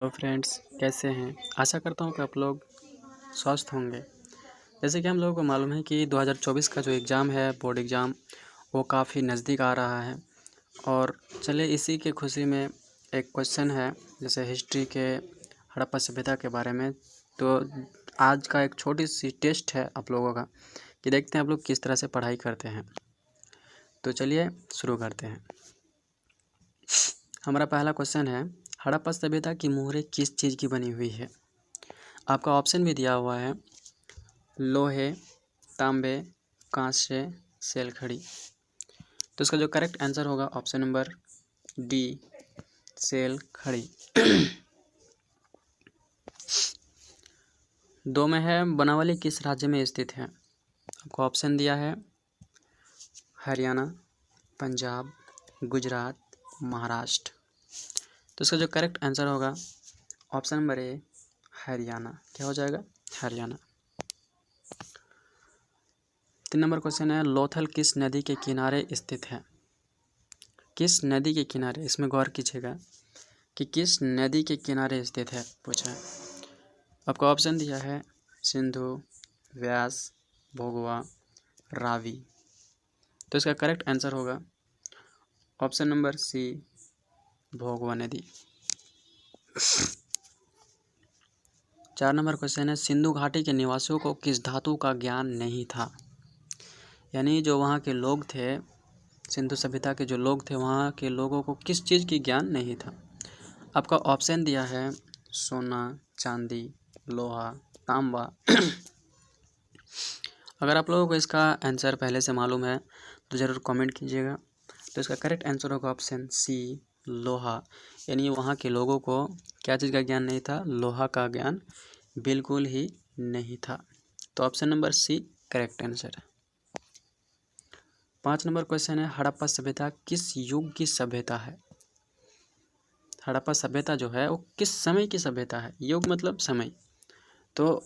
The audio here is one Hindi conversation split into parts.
तो फ्रेंड्स कैसे हैं। आशा करता हूँ कि आप लोग स्वस्थ होंगे। जैसे कि हम लोगों को मालूम है कि 2024 का जो एग्ज़ाम है बोर्ड एग्ज़ाम वो काफ़ी नज़दीक आ रहा है। और चलिए इसी की खुशी में एक क्वेश्चन है जैसे हिस्ट्री के हड़प्पा सभ्यता के बारे में। तो आज का एक छोटी सी टेस्ट है आप लोगों का कि देखते हैं आप लोग किस तरह से पढ़ाई करते हैं। तो चलिए शुरू करते हैं। हमारा पहला क्वेश्चन है, हड़प्पा सभ्यता की मोहरें किस चीज़ की बनी हुई है। आपका ऑप्शन भी दिया हुआ है, लोहे, तांबे, कांस्य, सेलखड़ी। तो इसका जो करेक्ट आंसर होगा ऑप्शन नंबर डी, सेलखड़ी। 2 में है, बनावली किस राज्य में स्थित है। आपको ऑप्शन दिया है हरियाणा, पंजाब, गुजरात, महाराष्ट्र। तो इसका जो करेक्ट आंसर होगा ऑप्शन नंबर ए, हरियाणा। क्या हो जाएगा, हरियाणा। 3 नंबर क्वेश्चन है, लोथल किस नदी के किनारे स्थित है। किस नदी के किनारे, इसमें गौर कीजिएगा कि किस नदी के किनारे स्थित है पूछा है। आपको ऑप्शन दिया है सिंधु, व्यास, भोगवा, रावी। तो इसका करेक्ट आंसर होगा ऑप्शन नंबर सी, भोगवा नदी। 4 नंबर क्वेश्चन है, सिंधु घाटी के निवासियों को किस धातु का ज्ञान नहीं था। यानी जो वहाँ के लोग थे, सिंधु सभ्यता के जो लोग थे, वहाँ के लोगों को किस चीज़ की ज्ञान नहीं था। आपका ऑप्शन दिया है सोना, चांदी, लोहा, तांबा। अगर आप लोगों को इसका आंसर पहले से मालूम है तो ज़रूर कमेंट कीजिएगा। तो इसका करेक्ट आंसर होगा ऑप्शन सी, लोहा। यानी वहाँ के लोगों को क्या चीज़ का ज्ञान नहीं था, लोहा का ज्ञान बिल्कुल ही नहीं था। तो option number C correct answer है। 5 नंबर क्वेश्चन है, हड़प्पा सभ्यता किस युग की सभ्यता है। हड़प्पा सभ्यता जो है वो किस समय की सभ्यता है। युग मतलब समय, तो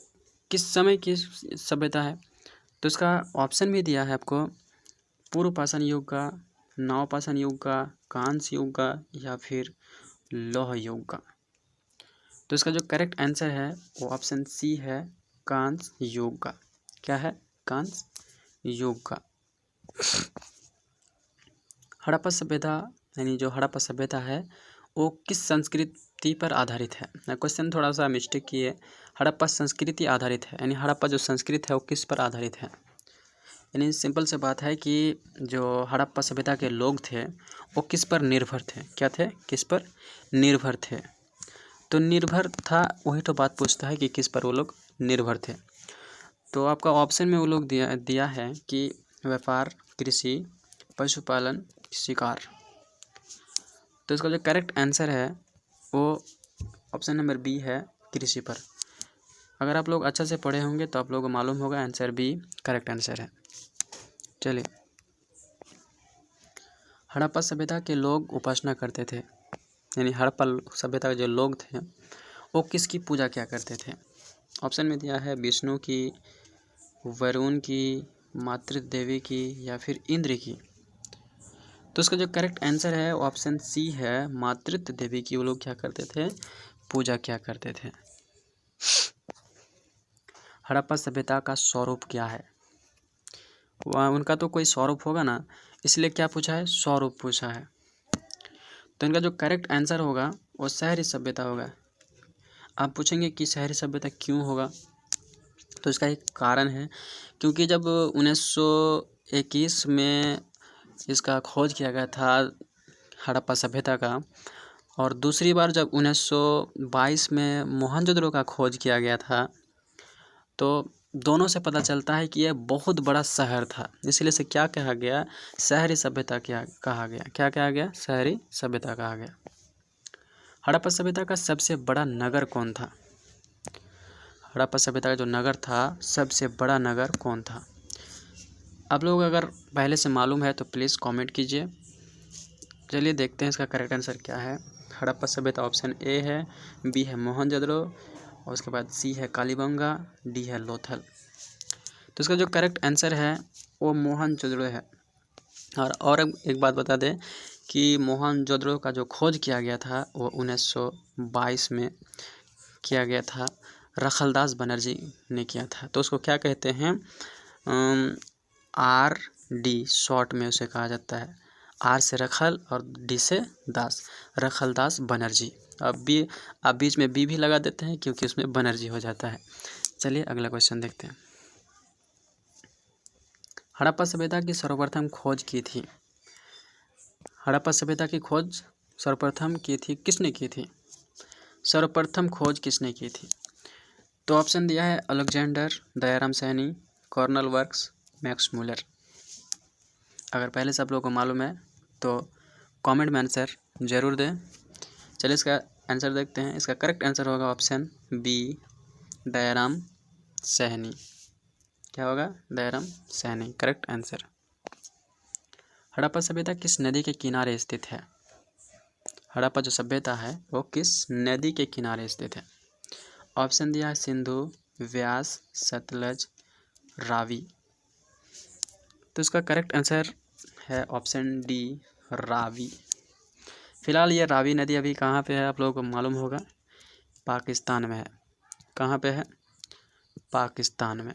किस समय की सभ्यता है। तो इसका ऑप्शन भी दिया है आपको, पूर्व पाषाण युग का, नवपाषाण युग का, कांस्य युग का, या फिर लौह युग का। तो इसका जो करेक्ट आंसर है वो ऑप्शन सी है, कांस्य युग का। क्या है, कांस्य युग का। हड़प्पा सभ्यता यानी जो हड़प्पा सभ्यता है वो किस संस्कृति पर आधारित है। क्वेश्चन थोड़ा सा मिस्टेक की है, हड़प्पा संस्कृति आधारित है, यानी हड़प्पा जो संस्कृति है वो किस पर आधारित है। यानी सिंपल से बात है कि जो हड़प्पा सभ्यता के लोग थे वो किस पर निर्भर थे। क्या थे, किस पर निर्भर थे। तो निर्भर था, वही तो बात पूछता है कि किस पर वो लोग निर्भर थे। तो आपका ऑप्शन में वो लोग दिया है कि व्यापार, कृषि, पशुपालन, शिकार। तो इसका जो करेक्ट आंसर है वो ऑप्शन नंबर बी है, कृषि पर। अगर आप लोग अच्छा से पढ़े होंगे तो आप लोगों को मालूम होगा आंसर बी करेक्ट आंसर है। चलिए, हड़प्पा सभ्यता के लोग उपासना करते थे, यानी हड़प्पा सभ्यता के जो लोग थे वो किसकी पूजा क्या करते थे। ऑप्शन में दिया है विष्णु की, वरुण की, मातृ देवी की, या फिर इंद्र की। तो इसका जो करेक्ट आंसर है ऑप्शन सी है, मातृत्व देवी की वो लोग क्या करते थे, पूजा क्या करते थे। हड़प्पा सभ्यता का स्वरूप क्या है। वह उनका तो कोई स्वरूप होगा ना, इसलिए क्या पूछा है, स्वरूप पूछा है। तो इनका जो करेक्ट आंसर होगा वो शहरी सभ्यता होगा। आप पूछेंगे कि शहरी सभ्यता क्यों होगा, तो इसका एक कारण है, क्योंकि जब 1921 में इसका खोज किया गया था हड़प्पा सभ्यता का, और दूसरी बार जब 1922 में मोहनजोदड़ो का खोज किया गया था, तो दोनों से पता चलता है कि यह बहुत बड़ा शहर था। इसलिए से क्या कहा गया, शहरी सभ्यता क्या कहा गया, क्या कहा गया, शहरी सभ्यता कहा गया। हड़प्पा सभ्यता का सबसे बड़ा नगर कौन था। हड़प्पा सभ्यता का जो नगर था, सबसे बड़ा नगर कौन था। आप लोग अगर पहले से मालूम है तो प्लीज़ कमेंट कीजिए। चलिए देखते हैं इसका करेक्ट आंसर क्या है। हड़प्पा सभ्यता ऑप्शन ए है, बी है मोहनजोदड़ो, और उसके बाद सी है कालीबंगा, डी है लोथल। तो इसका जो करेक्ट आंसर है वो मोहनजोदड़ो है। और एक बात बता दें कि मोहनजोदड़ो का जो खोज किया गया था वो 1922 में किया गया था, रखलदास बनर्जी ने किया था। तो उसको क्या कहते हैं, RD शॉर्ट में उसे कहा जाता है। R से रखल और D से दास, रखलदास बनर्जी। अब बीच में B भी लगा देते हैं क्योंकि उसमें बनर्जी हो जाता है। चलिए अगला क्वेश्चन देखते हैं। हड़प्पा सभ्यता की सर्वप्रथम खोज की थी। हड़प्पा सभ्यता की खोज सर्वप्रथम की थी, किसने की थी? सर्वप्रथम खोज किसने की थी? तो ऑप्शन दिया है Alexander, Dayaram Saini, Cornell works, Max Muller. अगर पहले से आप लोगों को मालूम है तो कमेंट में आंसर जरूर दें। चलिए इसका आंसर देखते हैं। इसका करेक्ट आंसर होगा ऑप्शन बी, दयाराम सैनी। क्या होगा? Dayaram Saini correct answer. हड़प्पा सभ्यता किस नदी के किनारे स्थित है? हड़प्पा जो सभ्यता है वो किस नदी के किनारे स्थित है? ऑप्शन दिया है सिंधु, व्यास, सतलज, रावी। तो इसका करेक्ट आंसर है ऑप्शन डी, रावी। फिलहाल ये रावी नदी अभी कहाँ पे है आप लोगों को मालूम होगा, पाकिस्तान में है। कहाँ पे है? पाकिस्तान में।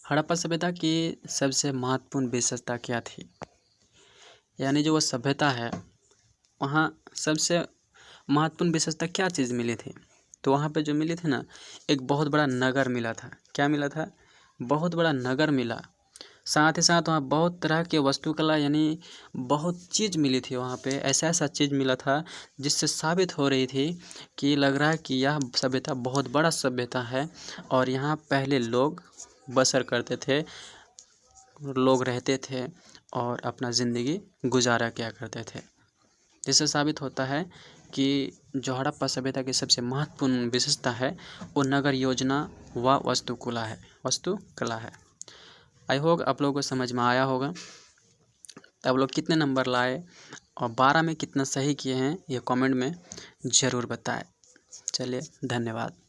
हड़प्पा सभ्यता की सबसे महत्वपूर्ण विशेषता क्या थी? यानी जो वो सभ्यता है वहाँ सबसे महत्वपूर्ण विशेषता क्या चीज़ मिली थी? तो वहाँ पे जो मिली थी ना, एक बहुत बड़ा नगर मिला था। क्या मिला था? बहुत बड़ा नगर मिला। साथ ही साथ वहाँ बहुत तरह के वास्तुकला यानी बहुत चीज़ मिली थी। वहाँ पे ऐसा ऐसा चीज़ मिला था जिससे साबित हो रही थी कि लग रहा है कि यह सभ्यता बहुत बड़ा सभ्यता है और यहाँ पहले लोग बसर करते थे, लोग रहते थे और अपना ज़िंदगी गुजारा किया करते थे। जिससे साबित होता है कि जो हड़प्पा सभ्यता की सबसे महत्वपूर्ण विशेषता है वो नगर योजना व वास्तुकला है। आई होप आप लोगों को समझ में आया होगा। तो आप लोग कितने नंबर लाए और 12 में कितना सही किए हैं ये कमेंट में ज़रूर बताएं। चलिए धन्यवाद।